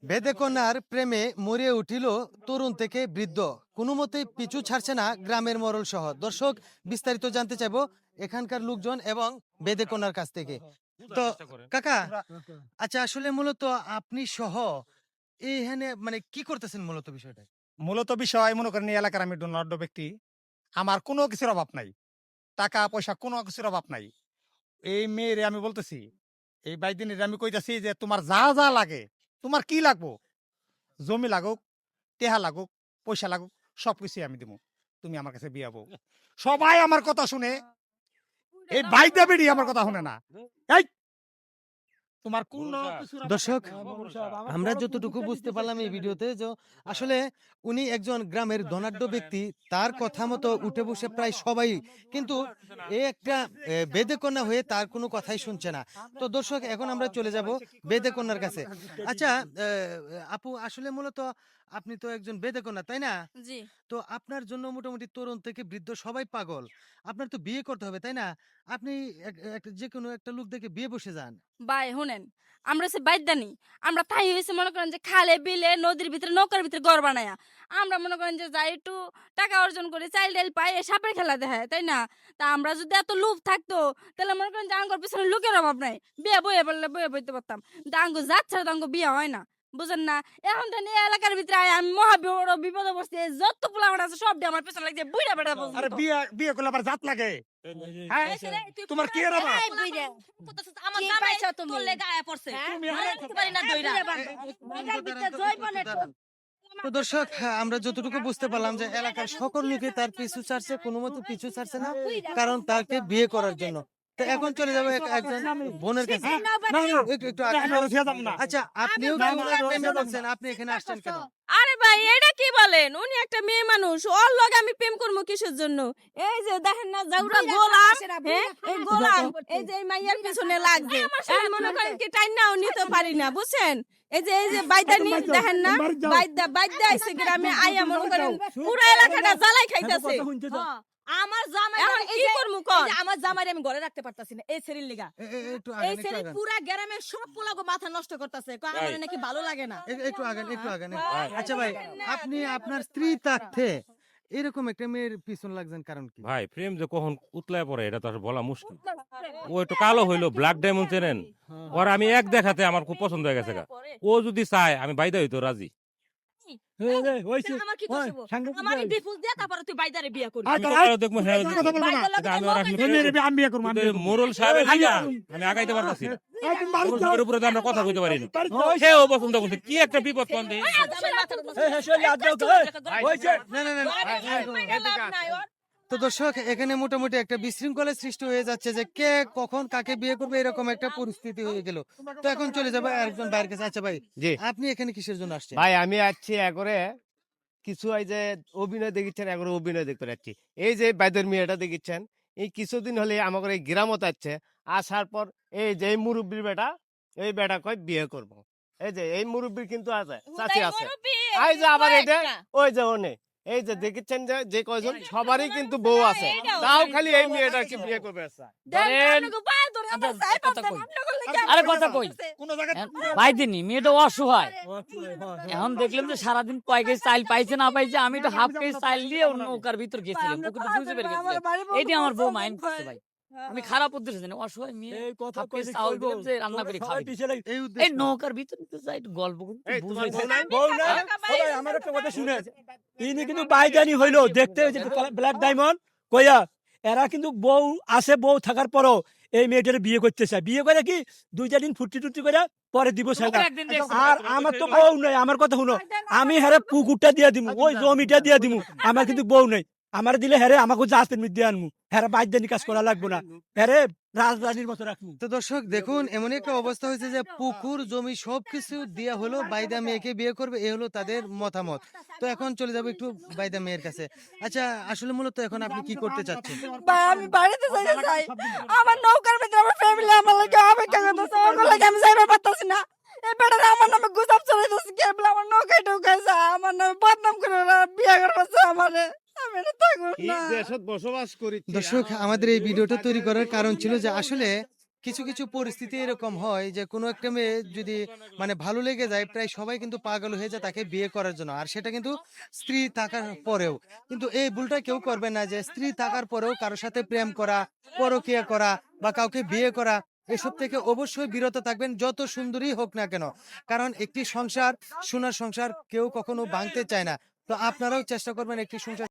বেদে কন্যার প্রেমে মরিয়ে উঠিল তরুণ থেকে বৃদ্ধ, কোনো মতেই পিছু ছাড়ছে না গ্রামের মরল শহর। দর্শক, বিস্তারিত জানতে চাইবো এখানকার লোকজন এবং বেদে কন্যার কাছ থেকে। তো কাকা, আচ্ছা আসলে মূলত আপনি সহ এইখানে মানে কি করতেছেন মূলত বিষয়টা? মূলত বিষয় মনে করেন এই এলাকার আমি ধনাঢ্য ব্যক্তি। আমার কোনো কিছুর অভাব নাই, টাকা পয়সা কোনো কিছুর অভাব নাই। এই মেয়েরে আমি বলতেছি, এই বাইদিনের আমি কইতাছি যে তোমার যা যা লাগে, তোমার কি লাগবো, জমি লাগুক, টেহা লাগুক, পয়সা লাগুক, সবকিছু আমি দিব। তুমি আমার কাছে বিয়া বউ। সবাই আমার কথা শুনে, এই বাইদা বেড়ি আমার কথা শুনে না। এই তোমার কোন দর্শক, আমরা যতটুকু বুঝতে পারলাম এই ভিডিওতে যে আসলে উনি একজন গ্রামের ধনাঢ্য ব্যক্তি, তার কথা মতো উঠে বসে প্রায় সবাই, কিন্তু এ একটা বেদে কন্যা হয়ে তার কোনো কথাই শুনছে না। তো দর্শক, এখন আমরা চলে যাব বেদে কন্যার কাছে। আচ্ছা আপু, আসলে মূলত আপনি তো একজন বেদে কন্যা, তাই না? জি তো আপনার জন্য মোটামুটি তরুণ থেকে বৃদ্ধ সবাই পাগল। আপনার তো বিয়ে করতে হবে, তাই না? আপনি যে কোনো একটা লোক দেখে বিয়ে বসে যান। ভাই শুনেন, আমরা সে বাইদানি, আমরা তাই হয়েছে মনে করেন যে খালে বিলে নদীর ভিতরে নৌকার ভিতরে ঘর বানায়া আমরা মনে করেন যে যাই একটু টাকা অর্জন করে চাইল ডাইল পাই এ সাপের খেলা দেখায়, তাই না? তা আমরা যদি এত লোভ থাকতো তাহলে মনে করেন যে আঙ্গর পিছনে লোকের অভাব নাই, বিয়ে বইয়ে বললে বইয়ে বইতে পারতাম। দাঙ্গ যাচ্ছে দাঙ্গ বিয়ে হয় না, বুঝেন না? এখন তো এই এলাকার ভিতরে আমি মহা বড় বিপদে পড়ছি, এই যত পোলা আমার আছে সব দিয়ে আমার পেছনে লাগছে বুইড়া বেড়া আরে পর্যন্ত। বিয়ে বিয়ে করলে আবার জাত লাগে। হ্যাঁ? তোমার কি এর অভাব? আমার জামাই তোর লেগে আয়া পড়ছে, তুমি আমি রাখতে পারি না দইরা। তো দর্শক, আমরা যতটুকু বুঝতে পারলাম যে এলাকার সকল লোকে তার পিছু ছাড়ছে, কোনো মতো পিছু ছাড়ছে না, কারণ তাকে বিয়ে করার জন্য। তো এখন চলে যাবো একজন বোনের কাছে। একটু আচ্ছা, আপনিও কি ওনার প্রেমে পড়ছেন? আপনি এখানে আসছেন কেন? আরে ভাই এটা কি বলেন, উনি একটা মেয়ে মানুষ, ওর লগে আমি প্রেম করবো কিসের জন্য? এই যে দেখেন না জাউরা গোলাম, হ্যাঁ এই গোলাম, এই যে এই মাইয়ার পিছনে লাগবে, আমি মনে করেন কি টাইম নাও নিতে পারি না, বুঝছেন? এই যে বাইদানি দেখেন না, বাইদা আইছে গ্রামে আইয়া মনে করেন পুরো এলাকাটা জ্বালাই খাইতেছে। আমার জামাই এখন এই কি যে করবো এই কর? যে আমার জামাইরে আমি ঘরে রাখতে পারতাছি না এই ছেলের লিগা। একটু এই আগেন, একটু ছেলে আগেন, পুরা গ্রামের সব পোলাগো মাথা নষ্ট করতেছে, আমার নাকি ভালো লাগে না। একটু আগেন, একটু আগেন। আচ্ছা ভাই, আপনি আপনার স্ত্রী থাকতে এরকম একটা মেয়ের পিছন লাগছেন কারণ কি? ভাই প্রেম যে কখন উতলায় পড়ে এটা তো আর বলা মুশকিল। ও একটু কালো হইলো, ব্ল্যাক ডায়মন্ড চেনেন? ওর আমি এক দেখাতে আমার খুব পছন্দ হয়ে গেছে গা। ও যদি চায় আমি বাইদা হইতো রাজি। আমার কি করব? আমার ডিফুজ দিয়া তারপরে তুই বাইদারে বিয়া করবি। আমি তো কালো দেখবো, হ্যাঁ কথা বলবো না। এটা আমি আর আপনি আমি বিয়ে করবো, আমি বিয়ে করবো। মোরল সাহেবের লিগা আমি আগাইতে পারতাছি না। মোরল সাহেবের উপরে তো আমরা কথা কইতে পারি না। সেও পছন্দ করছে, কি একটা বিপদ কোন দিন। জামাই মাথা নষ্ট না না না না। তো দর্শক, এখানে মোটামুটি একটা বিশৃঙ্খলার সৃষ্টি হয়ে যাচ্ছে যে কে কখন কাকে বিয়ে করবে, এরকম একটা পরিস্থিতি হয়ে গেল। তো এখন চলে যাবো একজন ভাইয়ের কাছে। আচ্ছা ভাই, জি আপনি এখানে কিসের জন্য আসছেন? ভাই, আমি আছি একরে কিছু এই যে অভিনয় দেখিচ্ছেন, একরে অভিনয় দেখতে যাচ্ছি। এই যে বাইদের মেয়েটা দেখিচ্ছেন, এই কিছুদিন হলে আমাদের এই গ্রামত আসছে। আসার পর এই যে এই মুরব্বীর বেটা, এই বেটা কয় বিয়ে করব। এই যে এই মুরব্বীর কিন্তু আছে, চাচি আছে। এই যে আবার এটা ওই যে ওনে, এই যে দেখিচ্ছেন যে যে কয়জন সবারই কিন্তু বউ আছে, তাও খালি এই মেয়েটাকে বিয়ে করবে আচ্ছা। আরে কথা কই, কোন জায়গায় ভাই দিনি মেয়েটা অসহায়। এখন দেখলাম যে সারাদিন কয় কেজি চাইল পাইছে না পাইছে, আমি তো হাফ কেজি চাইল দিয়ে ওর নৌকার ভিতর গেছিলাম, পুকুরটা বুঝে বের গেছিলাম। এইটা আমার বউ মাইন্ড করছে ভাই, আমি খারাপ উদ্দেশ্যে জানি অসহায় মেয়ে হাফ কেজি চাউল দিলাম যে রান্না করে খাবে। এই এই উদ্দেশ্য নৌকার ভিতর তো যাই একটু গল্প করি, এই তোমার বুঝাইছে। বউ নাই? বউ না, সবাই আমার একটা কথা শুনে, ইনি কিন্তু বাইদানি হইলো দেখতে হয়েছে ব্ল্যাক ডায়মন্ড কইয়া, এরা কিন্তু বউ আছে, বউ থাকার পরও এই মেয়েটার বিয়ে করতে চায়। বিয়ে করে কি 2-4 দিন ফুর্তি টুর্তি করে পরে দিব সেটা। একদিন দেখছি। আর আমার তো বউ নাই, আমার কথা শুনো, আমি হ্যারে পুকুরটা দিয়ে দিমু, ওই জমিটা দিয়ে দিমু, আমার কিন্তু বউ নাই। আমার দিলে হ্যারে আমাকে জাস্তের মধ্যে আনমু, হ্যাঁ বাইদানি কাজ করা লাগবো না, হ্যারে রাজরানীর মতো রাখমু। তো দর্শক দেখুন, এমন একটা অবস্থা হয়েছে যে পুকুর জমি সবকিছু দেয়া হলো, বাইদা মেয়েকে বিয়ে করবে, এ হলো তাদের মতামত। তো এখন চলে যাবো একটু বাইদা মেয়ের কাছে। আচ্ছা আসলে মূলত এখন আপনি কি করতে চাচ্ছেন? ভাই আমি বাড়িতে যাইতে চাই, আমার নৌকার ভিতরে আমার ফ্যামিলি আমার লাগে অপেক্ষা করতেছে, ওর লাগে আমি যাইতে পারতাছি না। এই বেটারা আমার নামে গুজব চলাইতেছে, কেবল আমার নৌকায় ঢুকাইছে, আমার নামে বদনাম করে ওরা বিয়ে করতেছে আমারে, আমি এটা থাকবো এই না। দেশত বসবাস করি। দর্শক, আমাদের এই ভিডিওটা তৈরি করার কারণ ছিল যে আসলে কিছু কিছু পরিস্থিতি এরকম হয় যে কোনো একটা মেয়ে যদি মানে ভালো লেগে যায়, প্রায় সবাই কিন্তু পাগল হয়ে যায় তাকে বিয়ে করার জন্য, আর সেটা কিন্তু স্ত্রী থাকার পরেও। কিন্তু এই ভুলটা কেউ করবে না যে স্ত্রী থাকার পরেও কারোর সাথে প্রেম করা, পরকীয়া করা বা কাউকে বিয়ে করা, এসব থেকে অবশ্যই বিরত থাকবেন, যত সুন্দরী হোক না কেন। কারণ একটি সংসার, সোনার সংসার কেউ কখনো ভাঙতে চায় না। তো আপনারাও চেষ্টা করবেন একটি সংসার